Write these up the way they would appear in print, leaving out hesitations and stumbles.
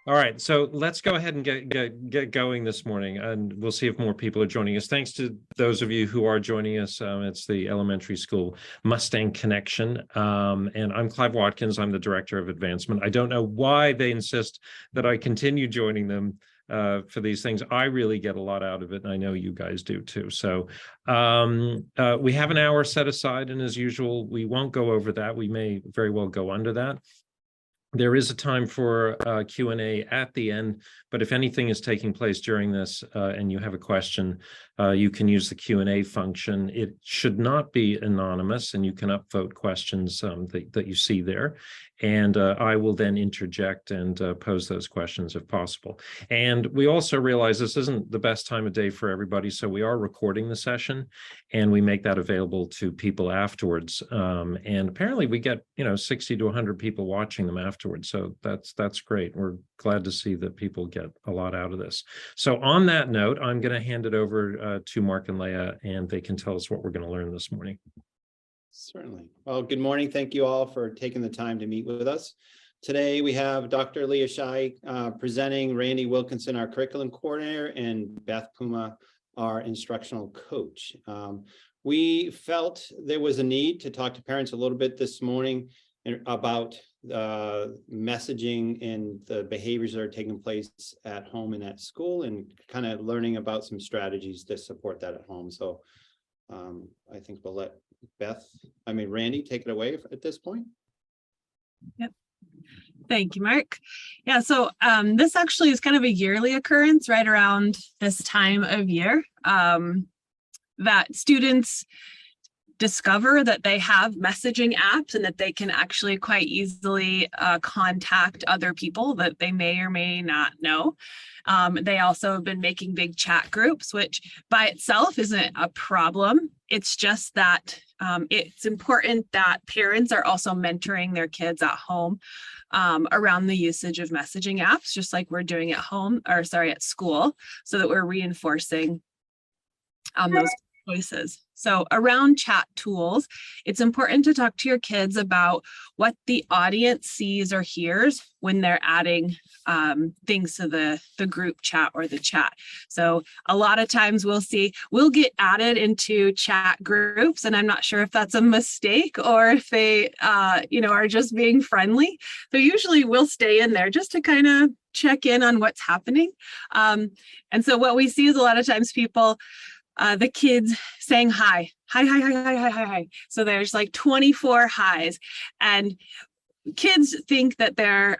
All right, so let's go ahead and get going this morning, and we'll see if more people are joining us. Thanks to those of you who are joining us. It's the elementary school Mustang Connection, and I'm Clive Watkins. I'm the Director of Advancement. I don't know why they insist that I continue joining them for these things. I really get a lot out of it, and I know you guys do too. So we have an hour set aside, and as usual, we won't go over that. We may very well go under that. There is a time for Q&A at the end, but if anything is taking place during this and you have a question, you can use the Q&A function. It should not be anonymous, and you can upvote questions that you see there. And I will then interject and pose those questions if possible. And we also realize this isn't the best time of day for everybody, so we are recording the session, and we make that available to people afterwards. And apparently we get 60 to 100 people watching them afterwards, so that's great. We're glad to see that people get a lot out of this. So on that note, I'm going to hand it over to Mark and Leah, and they can tell us what we're going to learn this morning. Certainly. Well, good morning. Thank you all for taking the time to meet with us. Today we have Dr. Leah Shai presenting, Randy Wilkinson, our curriculum coordinator, and Beth Puma, our instructional coach. We felt there was a need to talk to parents a little bit this morning about messaging and the behaviors that are taking place at home and at school, and kind of learning about some strategies to support that at home. So I think we'll let Randy take it away at this point. Yep. Thank you, Mark. Yeah, so this actually is kind of a yearly occurrence right around this time of year, that students discover that they have messaging apps and that they can actually quite easily contact other people that they may or may not know. They also have been making big chat groups, which by itself isn't a problem. It's just that it's important that parents are also mentoring their kids at home around the usage of messaging apps, just like we're doing at school, so that we're reinforcing those choices. So around chat tools, it's important to talk to your kids about what the audience sees or hears when they're adding things to the group chat or the chat. So a lot of times we'll get added into chat groups, and I'm not sure if that's a mistake or if they are just being friendly. So usually we'll stay in there just to kind of check in on what's happening. And so what we see is a lot of times the kids saying hi. So there's like 24 highs, and kids think that they're,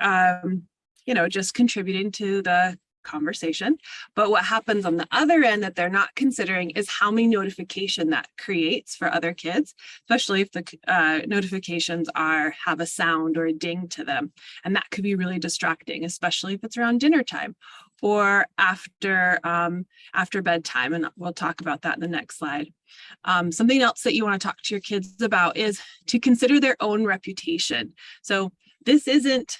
just contributing to the conversation. But what happens on the other end that they're not considering is how many notification that creates for other kids, especially if the notifications have a sound or a ding to them. And that could be really distracting, especially if it's around dinner time or after bedtime. And we'll talk about that in the next slide. Something else that you want to talk to your kids about is to consider their own reputation. So this isn't,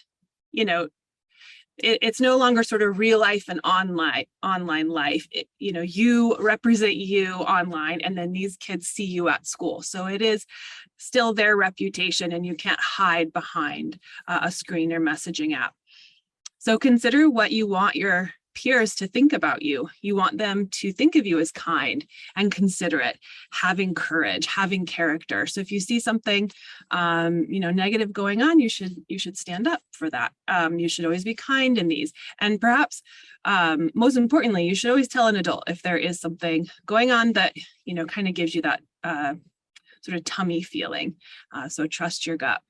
it's no longer sort of real life and online life. You represent you online, and then these kids see you at school. So it is still their reputation, and you can't hide behind a screen or messaging app. So consider what you want your peers to think about you. You want them to think of you as kind and considerate, having courage, having character. So if you see something, negative going on, you should stand up for that. You should always be kind in these. And perhaps, most importantly, you should always tell an adult if there is something going on that, kind of gives you that sort of tummy feeling. So trust your gut.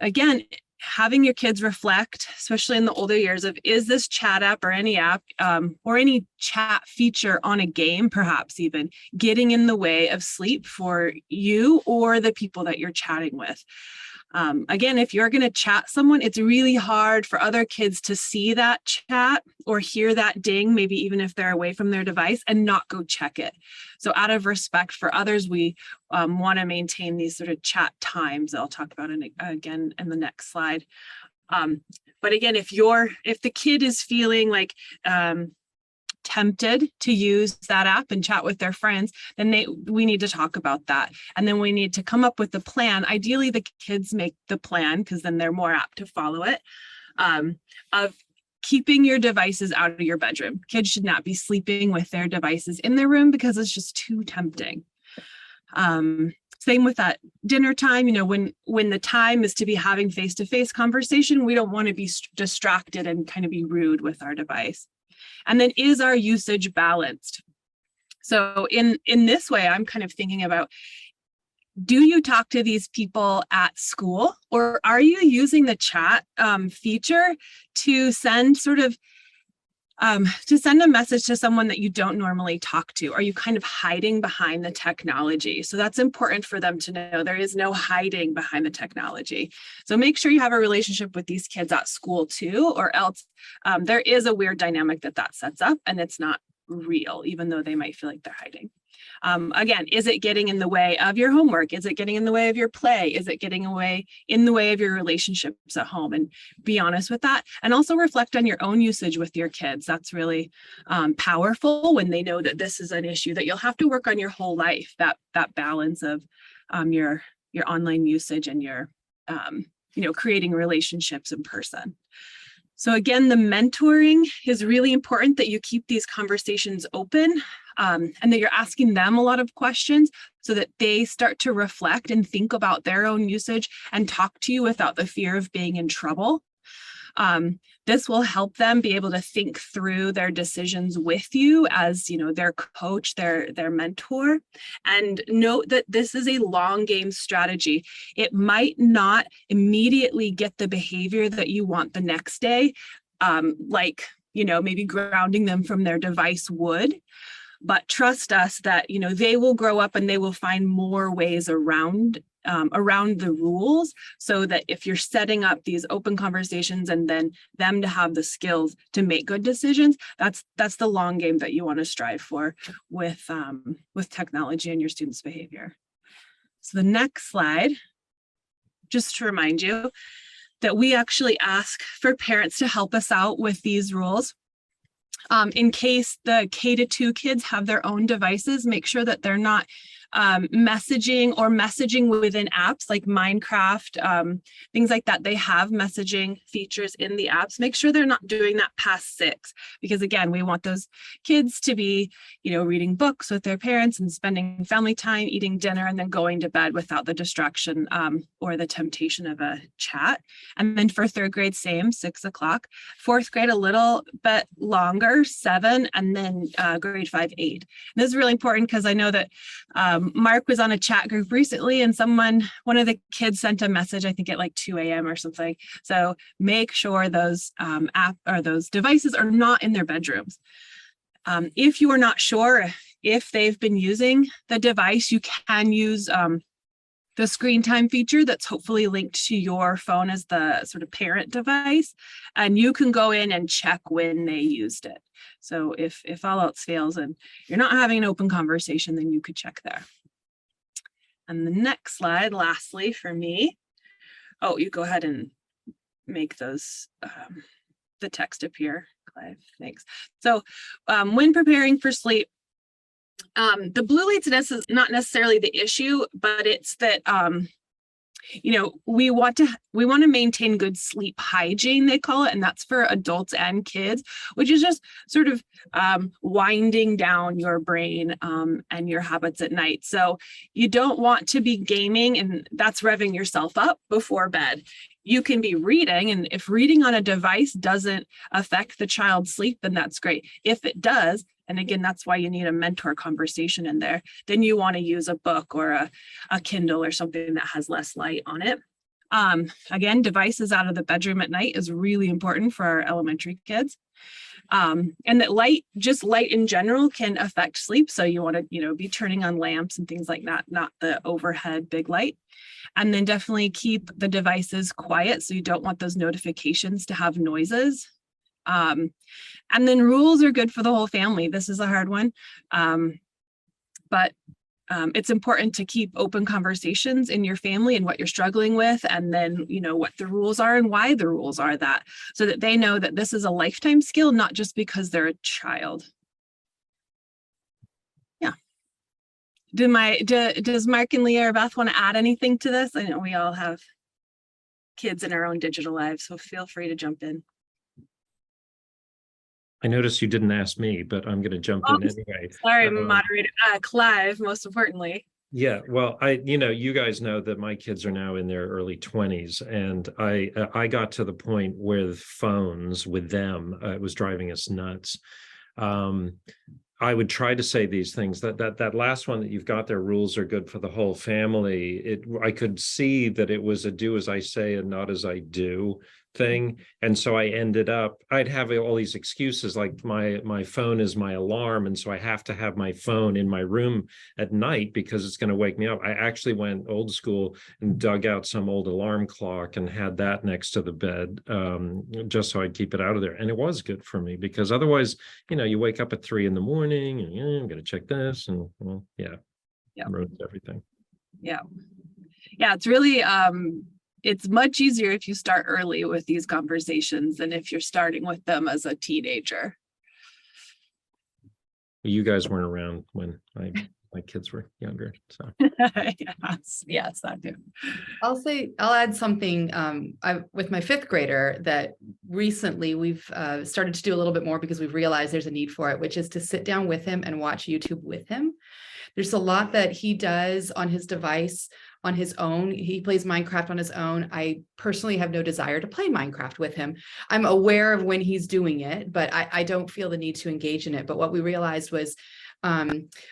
Again, having your kids reflect, especially in the older years, of is this chat app or any app or any chat feature on a game, perhaps even getting in the way of sleep for you or the people that you're chatting with. Again, if you're going to chat someone, it's really hard for other kids to see that chat or hear that ding, maybe even if they're away from their device, and not go check it. So out of respect for others, we want to maintain these sort of chat times. I'll talk about it again in the next slide. But again, if the kid is feeling like tempted to use that app and chat with their friends, then we need to talk about that. And then we need to come up with a plan. Ideally, the kids make the plan because then they're more apt to follow it. of keeping your devices out of your bedroom. Kids should not be sleeping with their devices in their room because it's just too tempting. Same with that dinner time, when the time is to be having face-to-face conversation, we don't want to be distracted and kind of be rude with our device. And then, is our usage balanced? So in this way, I'm kind of thinking about, do you talk to these people at school, or are you using the chat feature to send a message to someone that you don't normally talk to? Are you kind of hiding behind the technology? So that's important for them to know. There is no hiding behind the technology. So make sure you have a relationship with these kids at school too, or else there is a weird dynamic that sets up, and it's not real, even though they might feel like they're hiding. Again, is it getting in the way of your homework? Is it getting in the way of your play? Is it getting in the way of your relationships at home? And be honest with that. And also reflect on your own usage with your kids. That's really powerful when they know that this is an issue that you'll have to work on your whole life, that balance of your online usage and your creating relationships in person. So again, the mentoring is really important, that you keep these conversations open and that you're asking them a lot of questions so that they start to reflect and think about their own usage and talk to you without the fear of being in trouble. This will help them be able to think through their decisions with you as, their coach, their mentor, and note that this is a long game strategy. It might not immediately get the behavior that you want the next day, maybe grounding them from their device would. But trust us that, they will grow up and they will find more ways around the rules, so that if you're setting up these open conversations and then them to have the skills to make good decisions, that's the long game that you want to strive for with technology and your students' behavior. So the next slide, just to remind you that we actually ask for parents to help us out with these rules. In case the K-2 kids have their own devices, make sure that they're not messaging within apps like Minecraft, things like that. They have messaging features in the apps. Make sure they're not doing that past 6, because again, we want those kids to be, reading books with their parents and spending family time, eating dinner, and then going to bed without the distraction or the temptation of a chat. And then for 3rd grade, same, 6 o'clock. 4th grade, a little bit longer, 7, and then grade 5, 8. And this is really important because I know that Mark was on a chat group recently, and one of the kids sent a message, I think at like 2 a.m. or something. So make sure those those devices are not in their bedrooms. If you are not sure if they've been using the device, you can use the screen time feature that's hopefully linked to your phone as the sort of parent device, and you can go in and check when they used it. So if all else fails and you're not having an open conversation, then you could check there. And the next slide, lastly for me, you go ahead and make those, the text appear, Clive, thanks. So when preparing for sleep, the blue lights is not necessarily the issue, but it's that we want to maintain good sleep hygiene, they call it, and that's for adults and kids, which is just sort of winding down your brain and your habits at night. So you don't want to be gaming, and that's revving yourself up before bed. You can be reading, and if reading on a device doesn't affect the child's sleep, then that's great. If it does, and again, that's why you need a mentor conversation in there, then you want to use a book or a Kindle or something that has less light on it. Again, devices out of the bedroom at night is really important for our elementary kids. And that light in general can affect sleep. So you want to, be turning on lamps and things like that, not the overhead big light. And then definitely keep the devices quiet. So you don't want those notifications to have noises. And then rules are good for the whole family. This is a hard one. But it's important to keep open conversations in your family and what you're struggling with, and then, what the rules are and why the rules are that, so that they know that this is a lifetime skill, not just because they're a child. Yeah. Does Mark and Leah or Beth want to add anything to this? I know we all have kids in our own digital lives. So feel free to jump in. I noticed you didn't ask me, but I'm going to jump in anyway. Sorry, moderator, Clive, most importantly. Yeah, well, you guys know that my kids are now in their early 20s, and I got to the point with phones with them, it was driving us nuts. I would try to say these things. That last one that you've got there, rules are good for the whole family. I could see that it was a do as I say and not as I do thing. And so I ended up, I'd have all these excuses like my phone is my alarm. And so I have to have my phone in my room at night because it's going to wake me up. I actually went old school and dug out some old alarm clock and had that next to the bed, just so I'd keep it out of there. And it was good for me because otherwise, you wake up at 3 a.m. and I'm going to check this. And well, yeah. Ruins everything. Yeah. It's really, it's much easier if you start early with these conversations than if you're starting with them as a teenager. You guys weren't around when my kids were younger, so. yes, I do. I'll add something with my 5th grader that recently we've started to do a little bit more because we've realized there's a need for it, which is to sit down with him and watch YouTube with him. There's a lot that he does on his device on his own. He plays Minecraft on his own. I personally have no desire to play Minecraft with him. I'm aware of when he's doing it, but I don't feel the need to engage in it. But what we realized was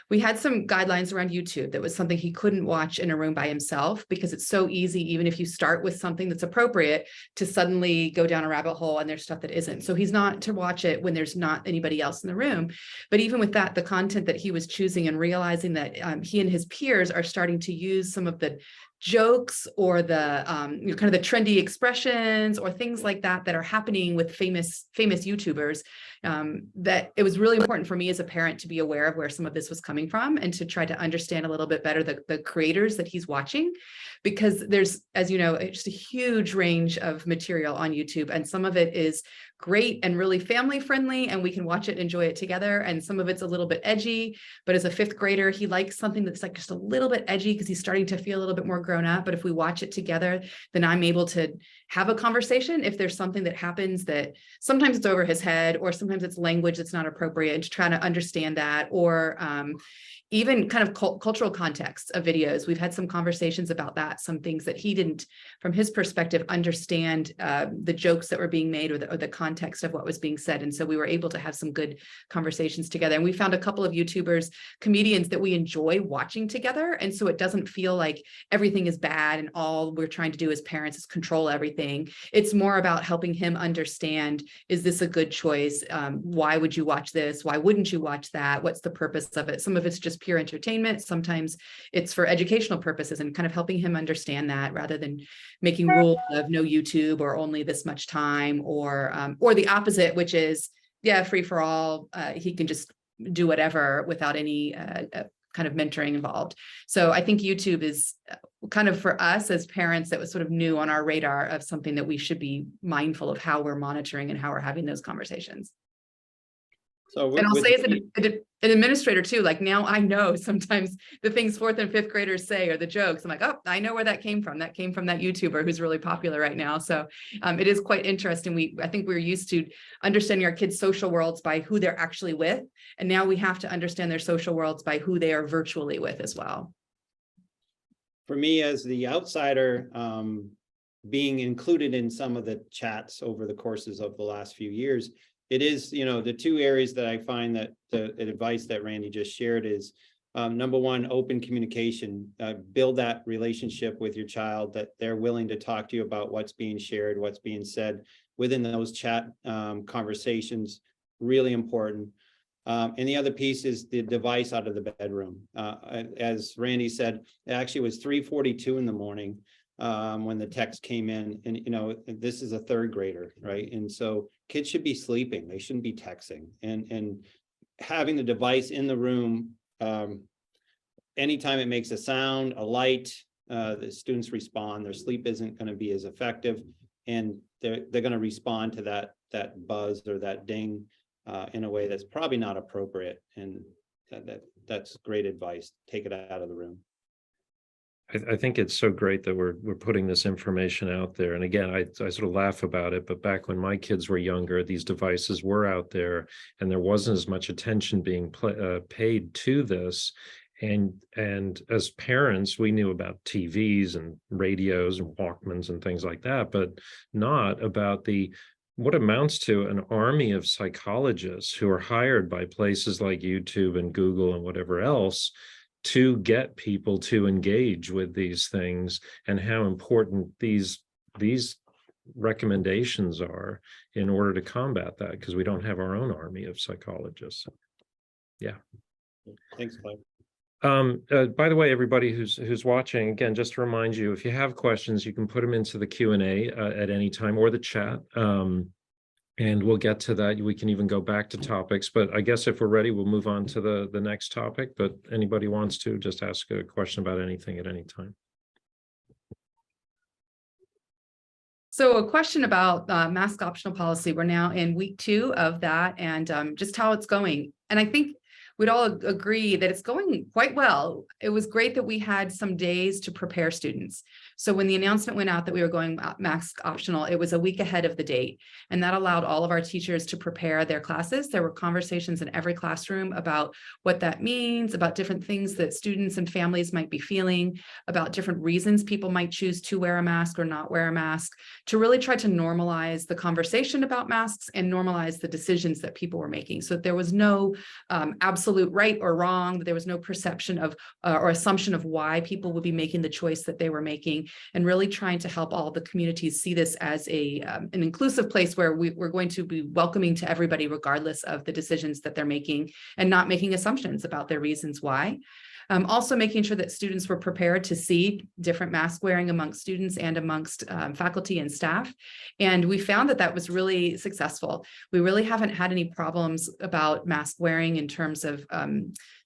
we had some guidelines around YouTube. That was something he couldn't watch in a room by himself because it's so easy, even if you start with something that's appropriate, to suddenly go down a rabbit hole and there's stuff that isn't. So he's not to watch it when there's not anybody else in the room. But even with that, the content that he was choosing and realizing that he and his peers are starting to use some of the jokes or the kind of the trendy expressions or things like that are happening with famous YouTubers, that it was really important for me as a parent to be aware of where some of this was coming from and to try to understand a little bit better the creators that he's watching, because there's, as you know, just a huge range of material on YouTube, and some of it is great and really family friendly and we can watch it and enjoy it together, and some of it's a little bit edgy. But as a 5th grader, he likes something that's like just a little bit edgy because he's starting to feel a little bit more grown up. But if we watch it together, then I'm able to have a conversation if there's something that happens that sometimes it's over his head or sometimes it's language that's not appropriate, and to try to understand that, or even kind of cultural context of videos. We've had some conversations about that, some things that he didn't, from his perspective, understand the jokes that were being made or the context of what was being said. And so we were able to have some good conversations together. And we found a couple of YouTubers, comedians that we enjoy watching together. And so it doesn't feel like everything is bad and all we're trying to do as parents is control everything. It's more about helping him understand, is this a good choice? Why would you watch this? Why wouldn't you watch that? What's the purpose of it? Some of it's just pure entertainment. Sometimes it's for educational purposes, and kind of helping him understand that rather than making rules of no YouTube or only this much time, or the opposite, which is, free for all. He can just do whatever without any kind of mentoring involved. So I think YouTube is kind of, for us as parents, that was sort of new on our radar of something that we should be mindful of how we're monitoring and how we're having those conversations. So and I'll say as an administrator too, like now I know sometimes the things 4th and 5th graders say or the jokes, I'm like, oh, I know where that came from. That came from that YouTuber who's really popular right now. So it is quite interesting. I think we're used to understanding our kids' social worlds by who they're actually with. And now we have to understand their social worlds by who they are virtually with as well. For me, as the outsider, being included in some of the chats over the courses of the last few years, it is, the 2 areas that I find that the advice that Randy just shared is, number one, open communication. Build that relationship with your child, that they're willing to talk to you about what's being shared, what's being said within those chat conversations. Really important. And the other piece is the device out of the bedroom. As Randy said, it actually was 3:42 in the morning when the text came in, and this is a 3rd grader, right? And so kids should be sleeping, they shouldn't be texting, and having the device in the room, anytime it makes a sound, a light, the students respond. Their sleep isn't going to be as effective, and they're going to respond to that buzz or that ding in a way that's probably not appropriate. And that's great advice. Take it out of the room. I think it's so great that we're putting this information out there. And again, I sort of laugh about it, but back when my kids were younger, these devices were out there, and there wasn't as much attention being paid to this. And as parents, we knew about TVs and radios and Walkmans and things like that, but not about what amounts to an army of psychologists who are hired by places like YouTube and Google and whatever else to get people to engage with these things, and how important these recommendations are in order to combat that, because we don't have our own army of psychologists. Yeah. Thanks, Clay. By the way, everybody who's watching, again, just to remind you, if you have questions, you can put them into the Q&A at any time, or the chat. And we'll get to that. We can even go back to topics, but I guess if we're ready, we'll move on to the next topic. But anybody wants to just ask a question about anything at any time. So a question about mask optional policy. We're now in week 2 of that, and just how it's going. And I think we'd all agree that it's going quite well. It was great that we had some days to prepare students. So when the announcement went out that we were going mask optional, it was a week ahead of the date. And that allowed all of our teachers to prepare their classes. There were conversations in every classroom about what that means, about different things that students and families might be feeling, about different reasons people might choose to wear a mask or not wear a mask, to really try to normalize the conversation about masks and normalize the decisions that people were making. So there was no absolute right or wrong, that there was no perception of or assumption of why people would be making the choice that they were making, and really trying to help all the communities see this as an inclusive place where we're going to be welcoming to everybody regardless of the decisions that they're making, and not making assumptions about their reasons why. Also making sure that students were prepared to see different mask wearing amongst students and amongst faculty and staff. And we found that that was really successful. We really haven't had any problems about mask wearing in terms of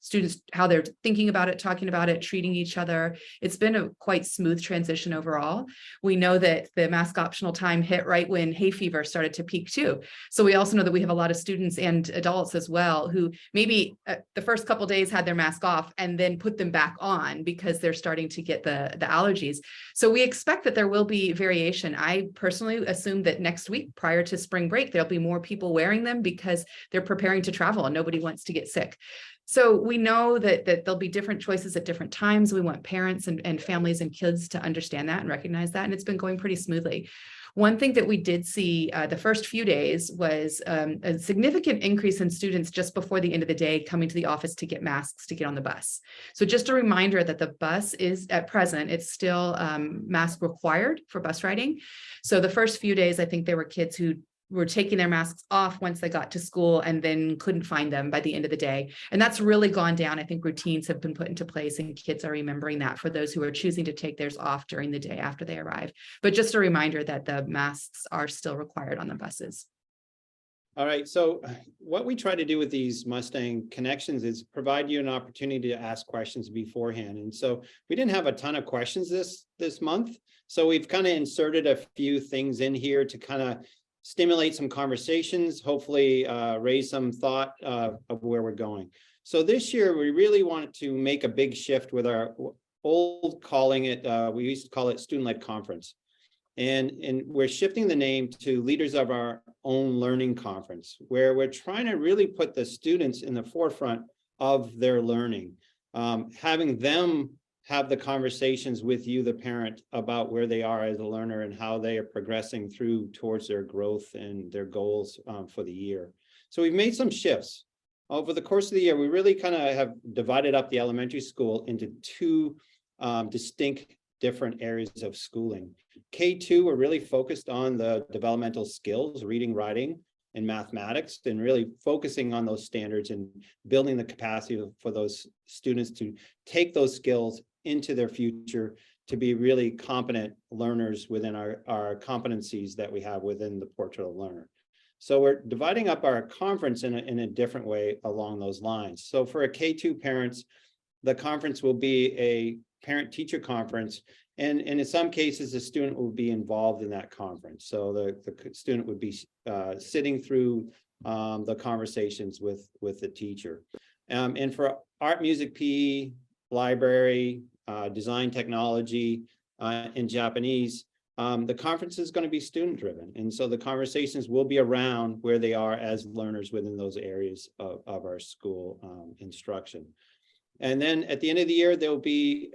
students, how they're thinking about it, talking about it, treating each other. It's been a quite smooth transition overall. We know that the mask optional time hit right when hay fever started to peak too. So we also know that we have a lot of students and adults as well who maybe the first couple of days had their mask off and then put them back on because they're starting to get the allergies. So we expect that there will be variation. I personally assume that next week, prior to spring break, there'll be more people wearing them because they're preparing to travel and nobody wants to get sick. So we know that there'll be different choices at different times. We want parents and families and kids to understand that and recognize that. And it's been going pretty smoothly. One thing that we did see the first few days was a significant increase in students just before the end of the day coming to the office to get masks to get on the bus. So just a reminder that the bus is at present, it's still mask required for bus riding. So the first few days, I think there were kids who were taking their masks off once they got to school and then couldn't find them by the end of the day. And that's really gone down. I think routines have been put into place and kids are remembering that for those who are choosing to take theirs off during the day after they arrive. But just a reminder that the masks are still required on the buses. All right, so what we try to do with these Mustang Connections is provide you an opportunity to ask questions beforehand. And so we didn't have a ton of questions this month. So we've kind of inserted a few things in here to kind of stimulate some conversations, hopefully raise some thought of where we're going. So this year, we really wanted to make a big shift with our old calling it, we used to call it student-led conference. And we're shifting the name to Leaders of Our Own Learning Conference, where we're trying to really put the students in the forefront of their learning, having them have the conversations with you, the parent, about where they are as a learner and how they are progressing through towards their growth and their goals for the year. So we've made some shifts. Over the course of the year, we really kind of have divided up the elementary school into two distinct different areas of schooling. K2, we're really focused on the developmental skills, reading, writing, and mathematics, and really focusing on those standards and building the capacity for those students to take those skills into their future to be really competent learners within our competencies that we have within the portrait of learner. So we're dividing up our conference in a different way along those lines. So for a K2 parents, the conference will be a parent-teacher conference, and in some cases, the student will be involved in that conference. So the student would be sitting through the conversations with the teacher. And for art, music, PE, library, design technology, in Japanese. The conference is going to be student driven. And so the conversations will be around where they are as learners within those areas of our school instruction. And then at the end of the year, there will be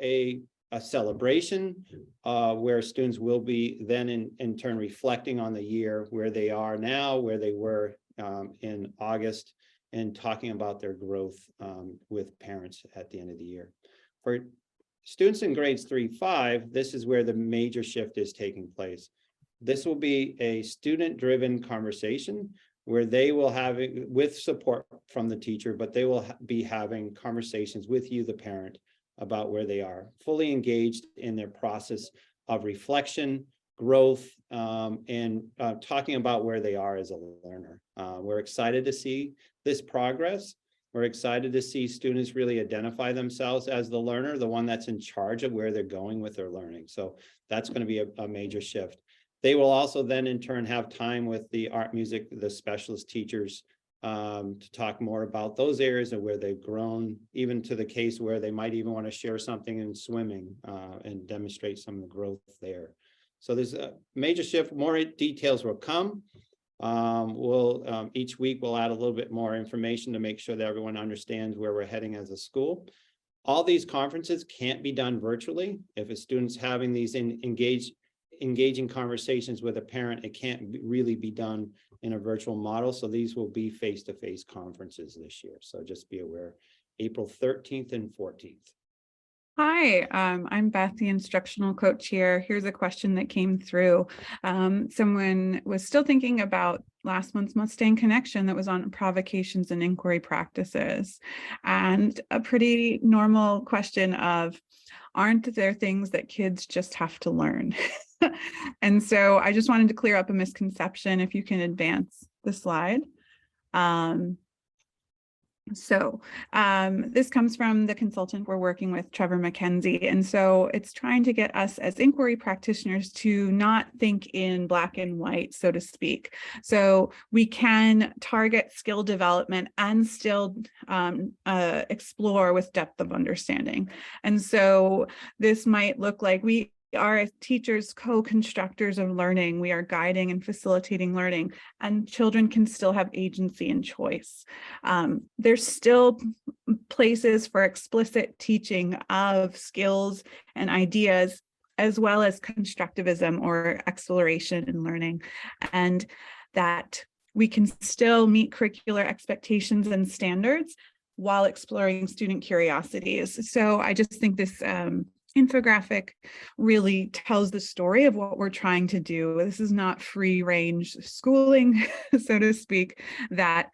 a celebration where students will be then in turn reflecting on the year, where they are now, where they were in August, and talking about their growth with parents at the end of the year. For students in grades 3-5, this is where the major shift is taking place. This will be a student-driven conversation where they will have it with support from the teacher, but they will be having conversations with you, the parent, about where they are, fully engaged in their process of reflection, growth, and talking about where they are as a learner. We're excited to see this progress. We're excited to see students really identify themselves as the learner, the one that's in charge of where they're going with their learning. So that's going to be a major shift. They will also then in turn have time with the art, music, the specialist teachers to talk more about those areas of where they've grown, even to the case where they might even want to share something in swimming and demonstrate some of the growth there. So there's a major shift. More details will come. Each week we'll add a little bit more information to make sure that everyone understands where we're heading as a school. All these conferences can't be done virtually. If a student's having these engaging conversations with a parent, it can't really be done in a virtual model. So these will be face-to-face conferences this year. So just be aware, April 13th and 14th. Hi, I'm Beth, the instructional coach here. Here's a question that came through. Someone was still thinking about last month's Mustang Connection that was on provocations and inquiry practices. And a pretty normal question of, aren't there things that kids just have to learn? And so I just wanted to clear up a misconception, if you can advance the slide. This comes from the consultant we're working with, Trevor McKenzie. And so it's trying to get us as inquiry practitioners to not think in black and white, so to speak. So we can target skill development and still explore with depth of understanding. And so this might look like we are, as teachers, co-constructors of learning. We are guiding and facilitating learning, and children can still have agency and choice. There's still places for explicit teaching of skills and ideas, as well as constructivism or exploration in learning, and that we can still meet curricular expectations and standards while exploring student curiosities. So I just think this infographic really tells the story of what we're trying to do. This is not free range schooling, so to speak, that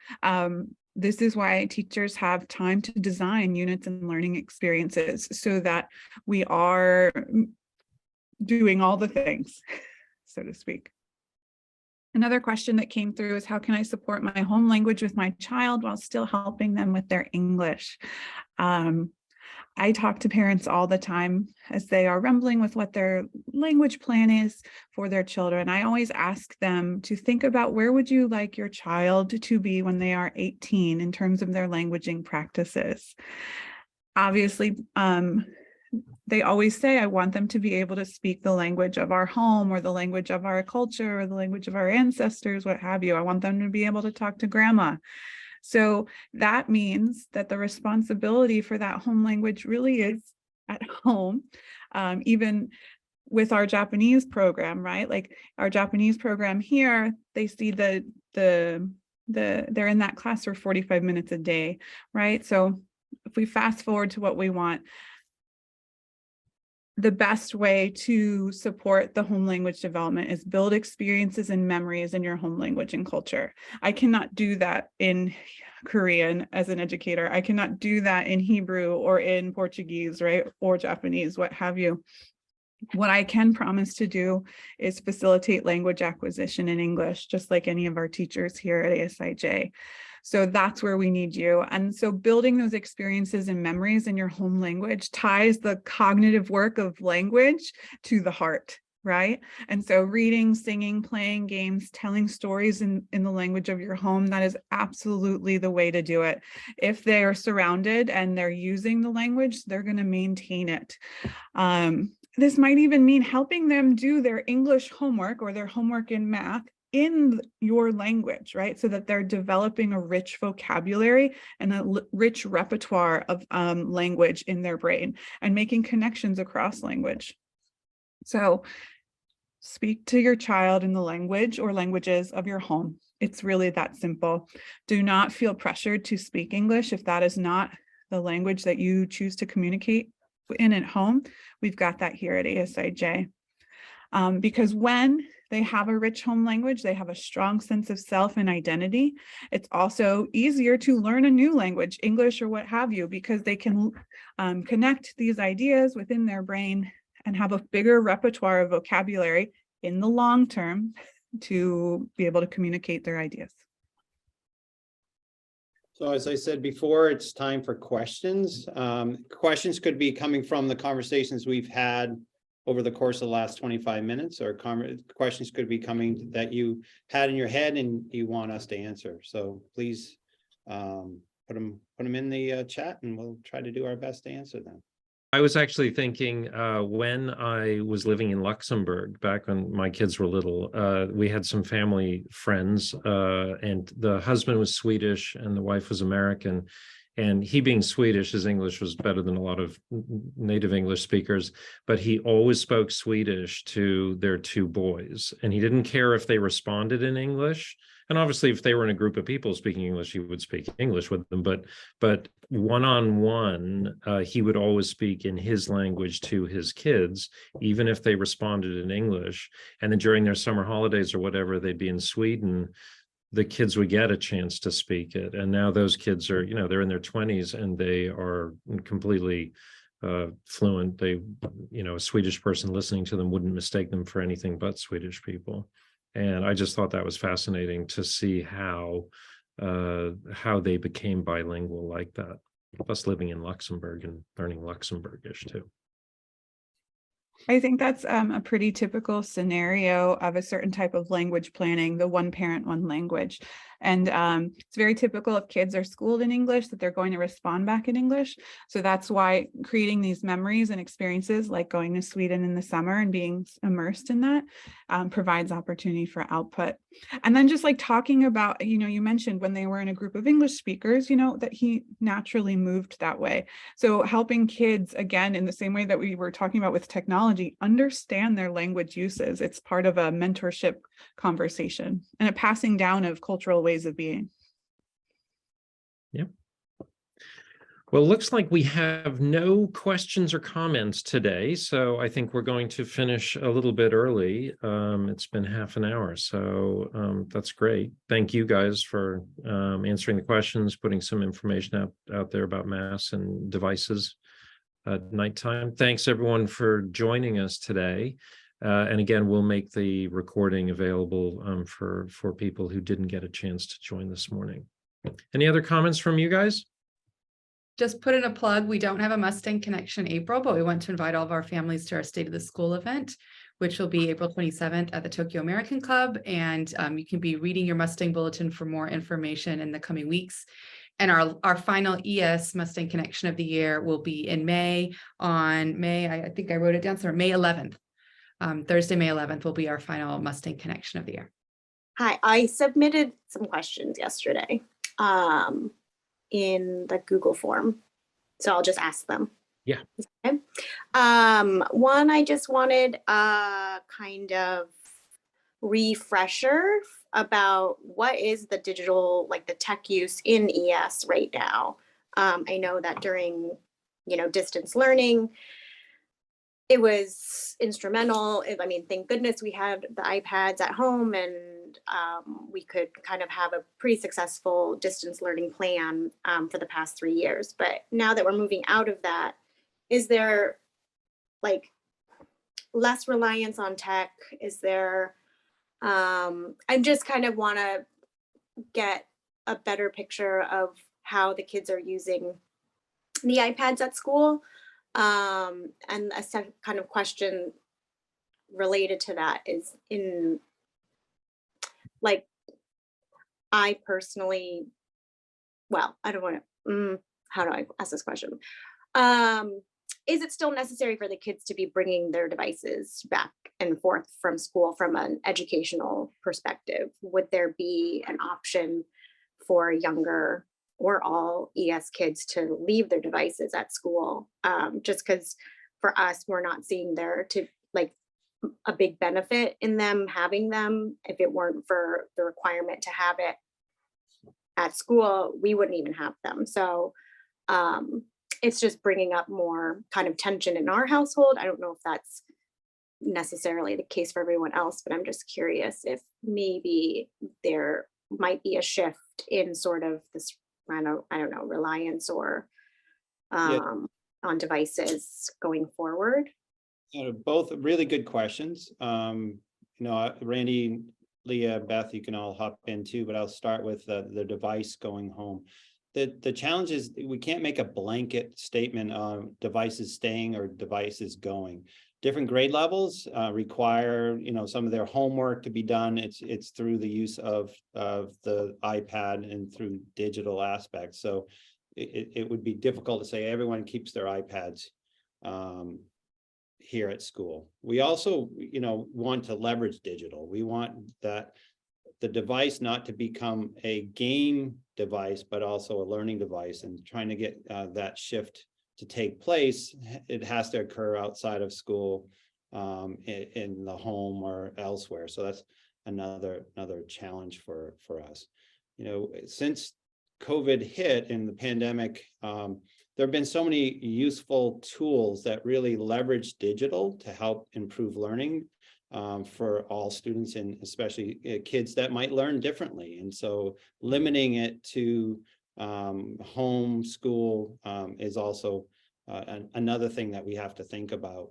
this is why teachers have time to design units and learning experiences so that we are doing all the things, so to speak. Another question that came through is, how can I support my home language with my child while still helping them with their English? I talk to parents all the time as they are rumbling with what their language plan is for their children. I always ask them to think about, where would you like your child to be when they are 18 in terms of their languaging practices? Obviously, they always say, I want them to be able to speak the language of our home, or the language of our culture, or the language of our ancestors, what have you. I want them to be able to talk to grandma. So that means that the responsibility for that home language really is at home. Even with our Japanese program, right? Like our Japanese program here, they see they're in that class for 45 minutes a day, right? So if we fast forward to what we want, the best way to support the home language development is build experiences and memories in your home language and culture. I cannot do that in Korean as an educator. I cannot do that in Hebrew or in Portuguese, right? Or Japanese, what have you. What I can promise to do is facilitate language acquisition in English, just like any of our teachers here at ASIJ. So that's where we need you. And so building those experiences and memories in your home language ties the cognitive work of language to the heart. right? And so reading, singing, playing games, telling stories in the language of your home, that is absolutely the way to do it. If they are surrounded and they're using the language, they're going to maintain it. This might even mean helping them do their English homework or their homework in math in your language, right? So that they're developing a rich vocabulary and a rich repertoire of language in their brain and making connections across language. So speak to your child in the language or languages of your home. It's really that simple. Do not feel pressured to speak English if that is not the language that you choose to communicate in at home. We've got that here at ASIJ. Because when they have a rich home language, they have a strong sense of self and identity. It's also easier to learn a new language, English or what have you, because they can connect these ideas within their brain and have a bigger repertoire of vocabulary in the long term to be able to communicate their ideas. So as I said before, it's time for questions. Questions could be coming from the conversations we've had over the course of the last 25 minutes, or questions could be coming that you had in your head and you want us to answer. So please put them in the chat and we'll try to do our best to answer them. I was actually thinking when I was living in Luxembourg, back when my kids were little, we had some family friends and the husband was Swedish and the wife was American. And he being Swedish, his English was better than a lot of native English speakers, but he always spoke Swedish to their two boys. And he didn't care if they responded in English. And obviously, if they were in a group of people speaking English, he would speak English with them. But one-on-one, he would always speak in his language to his kids, even if they responded in English. And then during their summer holidays or whatever, they'd be in Sweden, the kids would get a chance to speak it. And now those kids are, they're in their 20s and they are completely fluent. They, a Swedish person listening to them wouldn't mistake them for anything but Swedish people. And I just thought that was fascinating to see how they became bilingual like that. Plus living in Luxembourg and learning Luxembourgish too. I think that's a pretty typical scenario of a certain type of language planning, the one parent, one language. And it's very typical if kids are schooled in English that they're going to respond back in English. So that's why creating these memories and experiences like going to Sweden in the summer and being immersed in that provides opportunity for output. And then just like talking about, you mentioned when they were in a group of English speakers, that he naturally moved that way. So helping kids, again, in the same way that we were talking about with technology, understand their language uses. It's part of a mentorship conversation and a passing down of cultural ways of being. Yep. Well, it looks like we have no questions or comments today, so I think we're going to finish a little bit early. It's been half an hour, so that's great. Thank you guys for answering the questions, putting some information out there about masks and devices at nighttime. Thanks everyone for joining us today. And again, we'll make the recording available for people who didn't get a chance to join this morning. Any other comments from you guys? Just put in a plug. We don't have a Mustang Connection April, but we want to invite all of our families to our State of the School event, which will be April 27th at the Tokyo American Club. And you can be reading your Mustang Bulletin for more information in the coming weeks. And our final ES Mustang Connection of the year will be in May I think I wrote it down somewhere, May 11th. Thursday, May 11th will be our final Mustang Connection of the year. Hi, I submitted some questions yesterday in the Google form, so I'll just ask them. Yeah. Okay. One, I just wanted a kind of refresher about what is the digital, like the tech use in ES right now. I know that during, distance learning, it was instrumental. I mean, thank goodness we had the iPads at home and we could kind of have a pretty successful distance learning plan for the past 3 years. But now that we're moving out of that, is there like less reliance on tech? Is there, I just kind of want to get a better picture of how the kids are using the iPads at school. And a second kind of question, related to that is like, I personally, well, I don't want to, how do I ask this question? Is it still necessary for the kids to be bringing their devices back and forth from school from an educational perspective? Would there be an option for younger or all ES kids to leave their devices at school? Just because for us, we're not seeing there to like a big benefit in them having them. If it weren't for the requirement to have it at school, we wouldn't even have them. So it's just bringing up more kind of tension in our household. I don't know if that's necessarily the case for everyone else, but I'm just curious if maybe there might be a shift in sort of this, I don't know, reliance or on devices going forward. Both really good questions. Randy, Leah, Beth, you can all hop in too, but I'll start with the device going home. The challenge is we can't make a blanket statement on devices staying or devices going. Different grade levels require, some of their homework to be done. It's through the use of the iPad and through digital aspects. So it would be difficult to say everyone keeps their iPads here at school. We also, want to leverage digital. We want that the device not to become a game device, but also a learning device, and trying to get that shift to take place. It has to occur outside of school, in the home or elsewhere. So that's another challenge for us. Since COVID hit in the pandemic, there have been so many useful tools that really leverage digital to help improve learning for all students, and especially kids that might learn differently. And so limiting it to home school is also another thing that we have to think about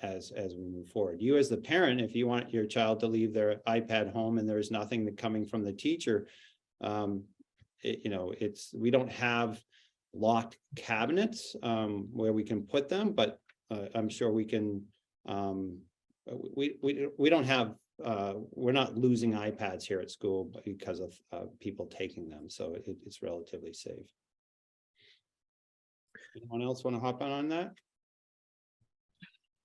as we move forward. You as the parent, if you want your child to leave their iPad home and there's nothing coming from the teacher, we don't have locked cabinets where we can put them, but I'm sure we can. We don't have. We're not losing iPads here at school because of people taking them, so it's relatively safe. Anyone else want to hop on that?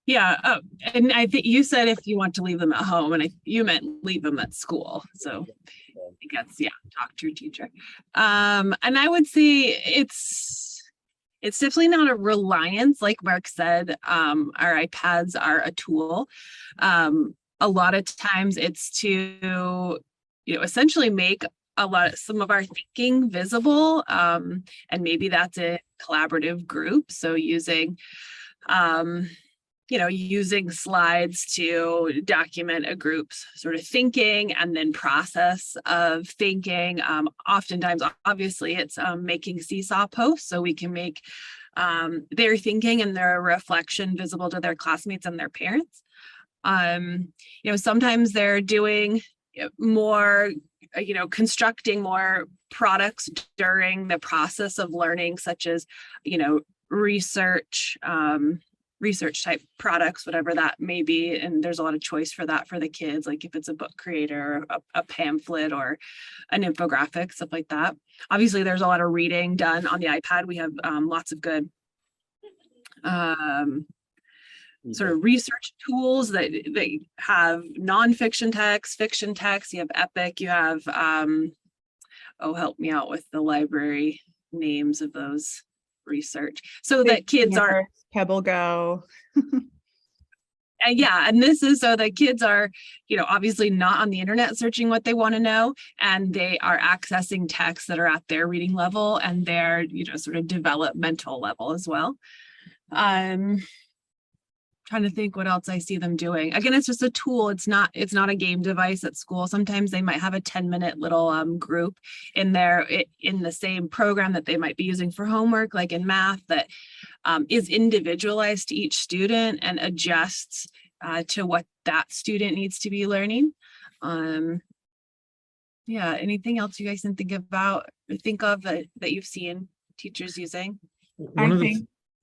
Yeah, and I think you said if you want to leave them at home, and you meant leave them at school. So I think that's, talk to your teacher. And I would say it's definitely not a reliance, like Mark said. Our iPads are a tool. A lot of times it's to, essentially make some of our thinking visible. And maybe that's a collaborative group. So using slides to document a group's sort of thinking and then process of thinking. Oftentimes, obviously, it's making seesaw posts so we can make their thinking and their reflection visible to their classmates and their parents. Sometimes they're doing more, constructing more products during the process of learning, such as, research type products, whatever that may be. And there's a lot of choice for that for the kids, like if it's a book creator, a pamphlet, or an infographic, stuff like that. Obviously, there's a lot of reading done on the iPad. We have lots of good sort of research tools that have nonfiction text, fiction text. You have Epic, you have, help me out with the library names of those research, so that kids are Pebble Go. And this is so that kids are, obviously not on the internet searching what they want to know, and they are accessing texts that are at their reading level and their, sort of developmental level as well. Trying to think what else I see them doing. Again, it's just a tool. It's not a game device at school. Sometimes they might have a 10-minute little group in the same program that they might be using for homework, like in math, that is individualized to each student and adjusts to what that student needs to be learning. Anything else you guys can think about or think of that you've seen teachers using?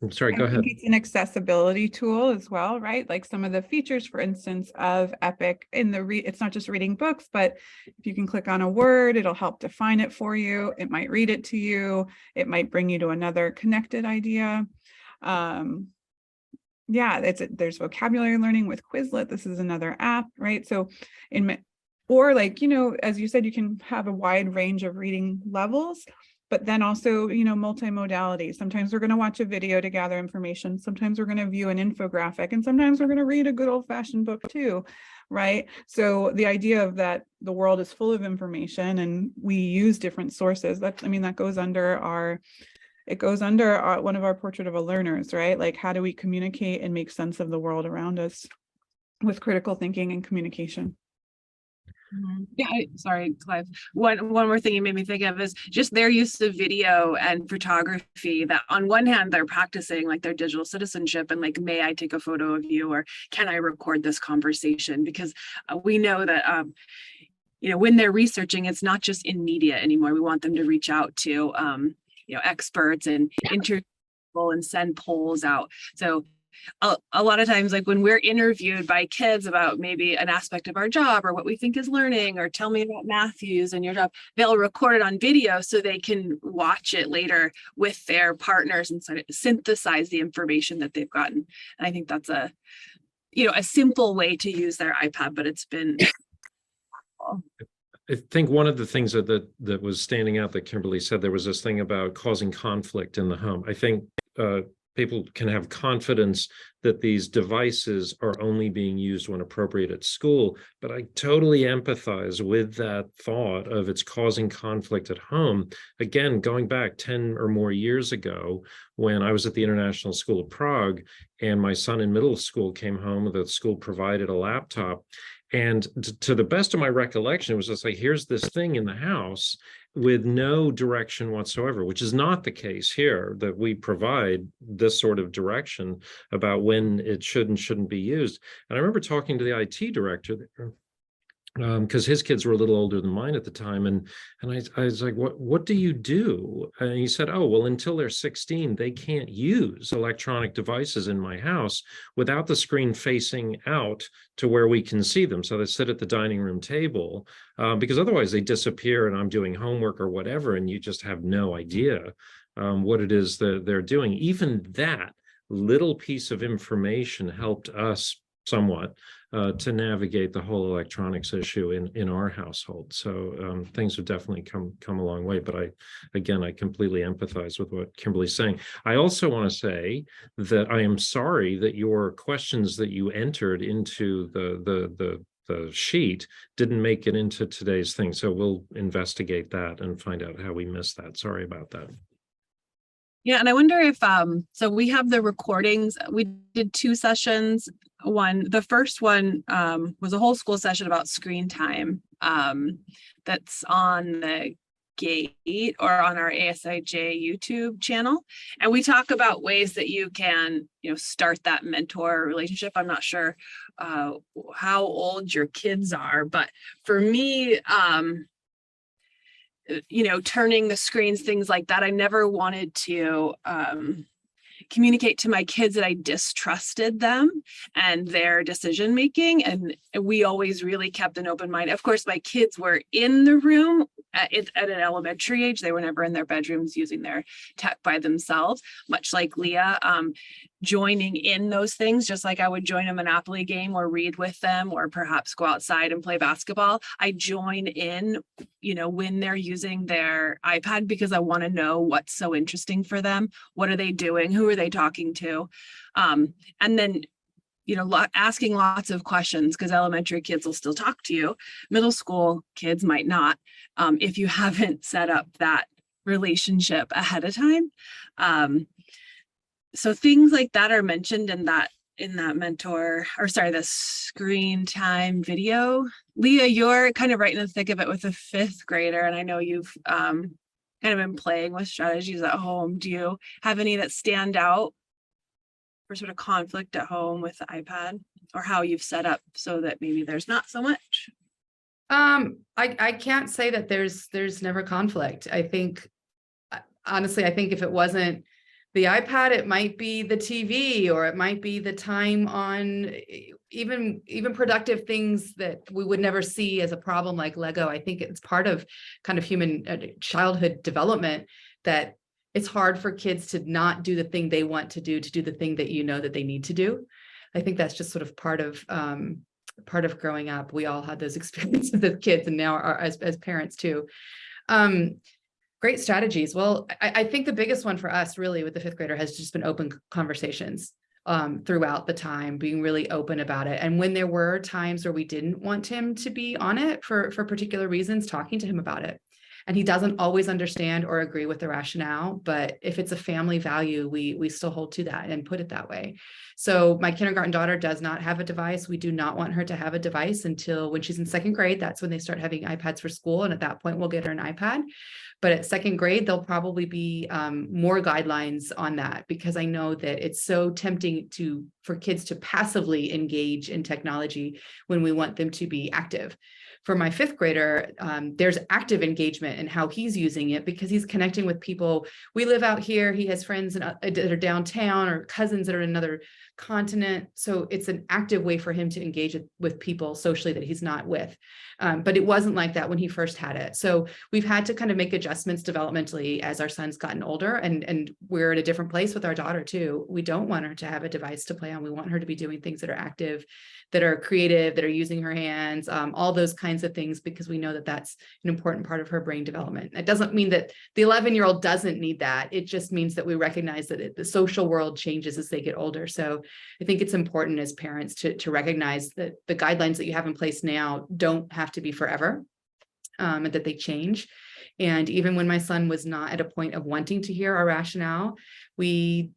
I'm sorry, I go ahead. think it's an accessibility tool as well, right? Like some of the features, for instance, of Epic in the it's not just reading books, but if you can click on a word, it'll help define it for you. It might read it to you. It might bring you to another connected idea. Yeah, there's vocabulary learning with Quizlet. This is another app, right? So or like, you know, as you said, you can have a wide range of reading levels, but then also, you know, multimodality. Sometimes we're going to watch a video to gather information. Sometimes we're going to view an infographic, and sometimes we're going to read a good old fashioned book too, right? So the idea of that the world is full of information and we use different sources, that goes under one of our portrait of a learners, right? Like, how do we communicate and make sense of the world around us with critical thinking and communication? Yeah, sorry, Clive. One more thing you made me think of is just their use of video and photography, that on one hand, they're practicing like their digital citizenship and like, may I take a photo of you, or can I record this conversation? Because we know that, you know, when they're researching, it's not just in media anymore. We want them to reach out to, you know, experts and interview people and send polls out. So a lot of times, like when we're interviewed by kids about maybe an aspect of our job or what we think is learning, or tell me about Matthews and your job, they'll record it on video so they can watch it later with their partners and sort of synthesize the information that they've gotten. And I think that's a, you know, a simple way to use their iPad, but it's been. I think one of the things that was standing out that Kimberly said, there was this thing about causing conflict in the home. I think people can have confidence that these devices are only being used when appropriate at school, but I totally empathize with that thought of it's causing conflict at home. Again, going back 10 or more years ago, when I was at the International School of Prague and my son in middle school came home, the school provided a laptop. And to the best of my recollection, it was just like, here's this thing in the house with no direction whatsoever, which is not the case here, that we provide this sort of direction about when it should and shouldn't be used. And I remember talking to the IT director there, because his kids were a little older than mine at the time. And I was like, what do you do? And he said, oh, well, until they're 16, they can't use electronic devices in my house without the screen facing out to where we can see them. So they sit at the dining room table, because otherwise they disappear and I'm doing homework or whatever, and you just have no idea what it is that they're doing. Even that little piece of information helped us somewhat to navigate the whole electronics issue in our household. So things have definitely come a long way. But I completely empathize with what Kimberly's saying. I also want to say that I am sorry that your questions that you entered into the sheet didn't make it into today's thing. So we'll investigate that and find out how we missed that. Sorry about that. Yeah, and I wonder if so we have the recordings. We did 2 sessions. The first one was a whole school session about screen time. That's on the Gate or on our ASIJ YouTube channel. And we talk about ways that you can, you know, start that mentor relationship. I'm not sure how old your kids are, but for me, you know, turning the screens, things like that. I never wanted to communicate to my kids that I distrusted them and their decision making. And we always really kept an open mind. Of course, my kids were in the room at an elementary age. They were never in their bedrooms using their tech by themselves, much like Leah, joining in those things, just like I would join a Monopoly game or read with them, or perhaps go outside and play basketball. I join in, you know, when they're using their iPad, because I want to know what's so interesting for them. What are they doing? Who are they talking to? And then, you know, asking lots of questions, because elementary kids will still talk to you. Middle school kids might not, if you haven't set up that relationship ahead of time. So things like that are mentioned in that the screen time video. Leah, you're kind of right in the thick of it with a 5th grader, and I know you've kind of been playing with strategies at home. Do you have any that stand out for sort of conflict at home with the iPad, or how you've set up so that maybe there's not so much? I can't say that there's never conflict. I think, honestly, if it wasn't the iPad, it might be the TV, or it might be the time on even productive things that we would never see as a problem, like Lego. I think it's part of kind of human childhood development, that it's hard for kids to not do the thing they want to do the thing that you know that they need to do. I think that's just sort of part of growing up. We all had those experiences as kids, and now are as parents too. Great strategies. Well, I think the biggest one for us really with the fifth grader has just been open conversations throughout the time, being really open about it. And when there were times where we didn't want him to be on it for particular reasons, talking to him about it. And he doesn't always understand or agree with the rationale, but if it's a family value, we still hold to that and put it that way. So my kindergarten daughter does not have a device. We do not want her to have a device until when she's in second grade. That's when they start having iPads for school. And at that point, we'll get her an iPad. But at second grade, there'll probably be more guidelines on that, because I know that it's so tempting for kids to passively engage in technology when we want them to be active. For my fifth grader, there's active engagement in how he's using it, because he's connecting with people. We live out here. He has friends that are downtown, or cousins that are in another continent. So it's an active way for him to engage with people socially that he's not with. But it wasn't like that when he first had it. So we've had to kind of make adjustments developmentally as our son's gotten older, and we're at a different place with our daughter too. We don't want her to have a device to play on. We want her to be doing things that are active, that are creative, that are using her hands, all those kinds of things, because we know that that's an important part of her brain development. It doesn't mean that the 11-year-old doesn't need that. It just means that we recognize that the social world changes as they get older. So I think it's important as parents to recognize that the guidelines that you have in place now don't have to be forever, and that they change. And even when my son was not at a point of wanting to hear our rationale, we,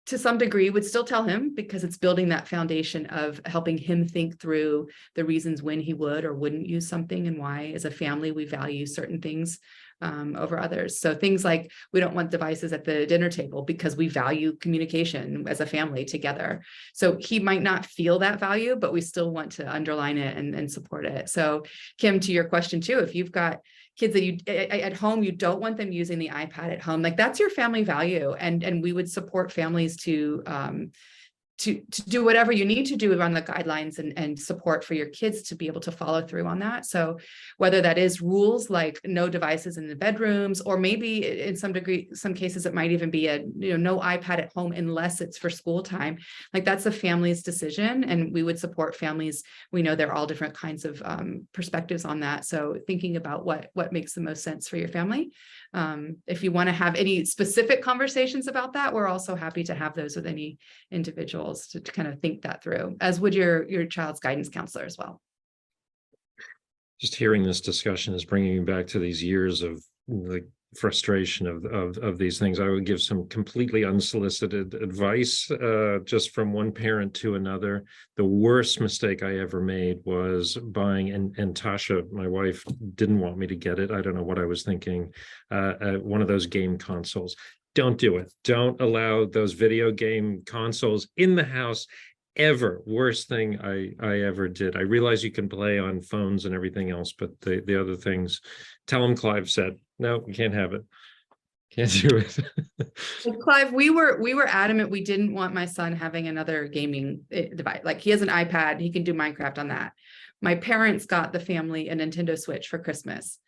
to some degree, would still tell him, because it's building that foundation of helping him think through the reasons when he would or wouldn't use something, and why as a family we value certain things over others. So things like, we don't want devices at the dinner table because we value communication as a family together. So he might not feel that value, but we still want to underline it and support it. So Kim, to your question too, if you've got kids that you at home, you don't want them using the iPad at home, like that's your family value. And we would support families to do whatever you need to do around the guidelines and support for your kids to be able to follow through on that. So whether that is rules like no devices in the bedrooms, or maybe in some degree, some cases, it might even be no iPad at home unless it's for school time. Like that's a family's decision, and we would support families. We know there are all different kinds of perspectives on that. So thinking about what makes the most sense for your family. If you want to have any specific conversations about that, we're also happy to have those with any individuals to kind of think that through, as would your child's guidance counselor as well. Just hearing this discussion is bringing me back to these years of the frustration of these things. I would give some completely unsolicited advice just from one parent to another. The worst mistake I ever made was buying, and Tasha, my wife, didn't want me to get it. I don't know what I was thinking. One of those game consoles. Don't do it. Don't allow those video game consoles in the house ever. Worst thing I ever did. I realize you can play on phones and everything else, but the other things, tell them Clive said, no, you can't have it. Can't do it. Well, Clive, we were adamant we didn't want my son having another gaming device. Like he has an iPad, he can do Minecraft on that. My parents got the family a Nintendo Switch for Christmas.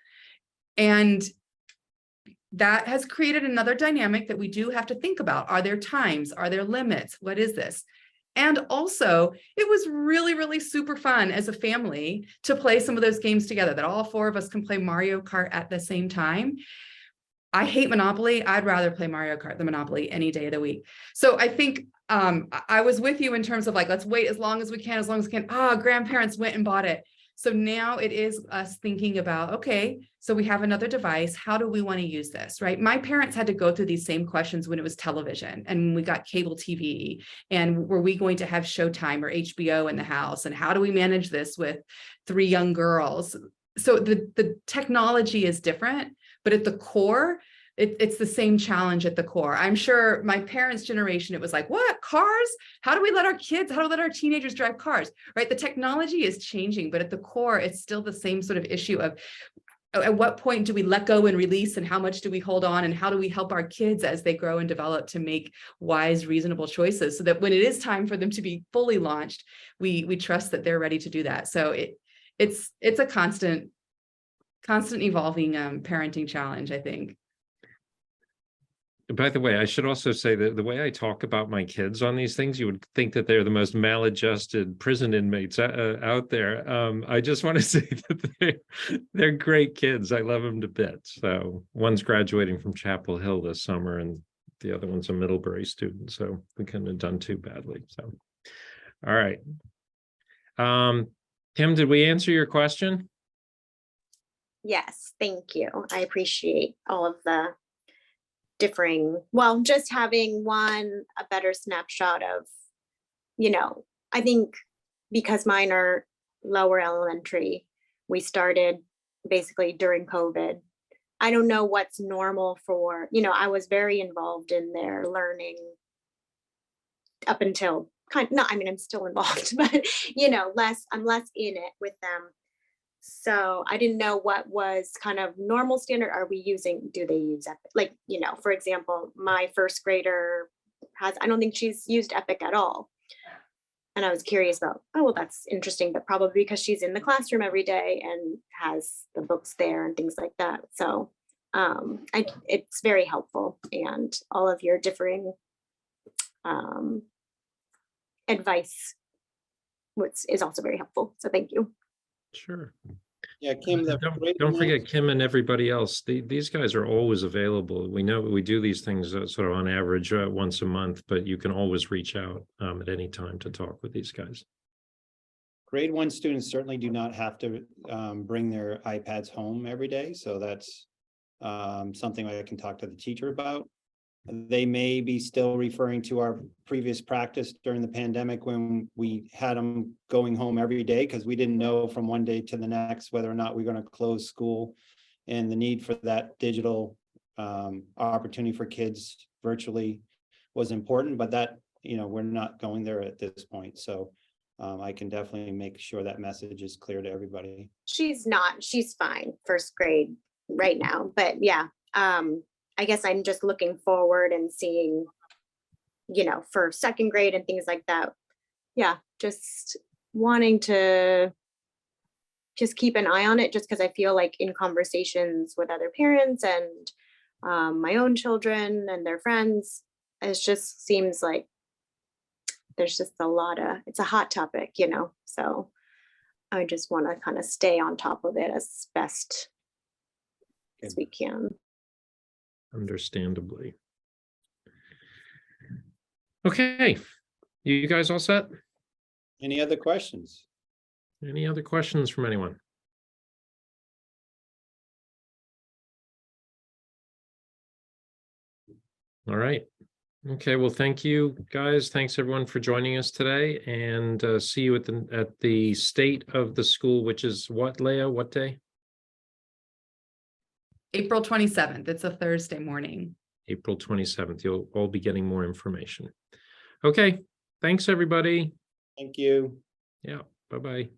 And that has created another dynamic that we do have to think about. Are there times? Are there limits? What is this? And also, it was really, really super fun as a family to play some of those games together, that all four of us can play Mario Kart at the same time. I hate Monopoly. I'd rather play Mario Kart than Monopoly any day of the week. So I think I was with you in terms of like, let's wait as long as we can, grandparents went and bought it. So now it is us thinking about, okay, so we have another device. How do we want to use this, right? My parents had to go through these same questions when it was television and when we got cable TV, and were we going to have Showtime or HBO in the house? And how do we manage this with 3 young girls? So the technology is different, but at the core, it's the same challenge at the core. I'm sure my parents' generation, it was like, what, cars? How do we let our teenagers drive cars, right? The technology is changing, but at the core, it's still the same sort of issue of at what point do we let go and release, and how much do we hold on, and how do we help our kids as they grow and develop to make wise, reasonable choices, so that when it is time for them to be fully launched, we trust that they're ready to do that. So it's a constant evolving parenting challenge, I think. By the way, I should also say that the way I talk about my kids on these things, you would think that they're the most maladjusted prison inmates out there. I just want to say that they're great kids. I love them to bits. So one's graduating from Chapel Hill this summer, and the other one's a Middlebury student. So we couldn't have done too badly. So, all right. Kim, did we answer your question? Yes, thank you. I appreciate all of the differing, well, just having a better snapshot of, I think because mine are lower elementary, we started basically during COVID. I don't know what's normal for, I was very involved in their learning up until I'm still involved, but I'm less in it with them. So I didn't know what was kind of normal standard. Do they use Epic? For example, my first grader I don't think she's used Epic at all. And I was curious about, oh, well, that's interesting, but probably because she's in the classroom every day and has the books there and things like that. So it's very helpful, and all of your differing advice is also very helpful. So thank you. Sure. Yeah, Kim, Don't forget Kim and everybody else. These guys are always available. We know we do these things sort of on average once a month, but you can always reach out at any time to talk with these guys. Grade 1 students certainly do not have to bring their iPads home every day. So that's something I can talk to the teacher about. They may be still referring to our previous practice during the pandemic when we had them going home every day, because we didn't know from one day to the next whether or not we're going to close school, and the need for that digital opportunity for kids virtually was important, but that, we're not going there at this point. So I can definitely make sure that message is clear to everybody. She's fine, first grade right now, but yeah. I guess I'm just looking forward and seeing, for second grade and things like that. Yeah, just wanting to just keep an eye on it, just because I feel like in conversations with other parents and my own children and their friends, it just seems like there's just it's a hot topic, so I just want to kind of stay on top of it as best as we can. Understandably. Okay, you guys all set? Any other questions? Any other questions from anyone? All right. Okay, well, thank you guys. Thanks everyone for joining us today, and see you at the state of the school, which is what, Leah, what day? April 27th. It's a Thursday morning. April 27th. You'll all be getting more information. Okay. Thanks, everybody. Thank you. Yeah. Bye-bye.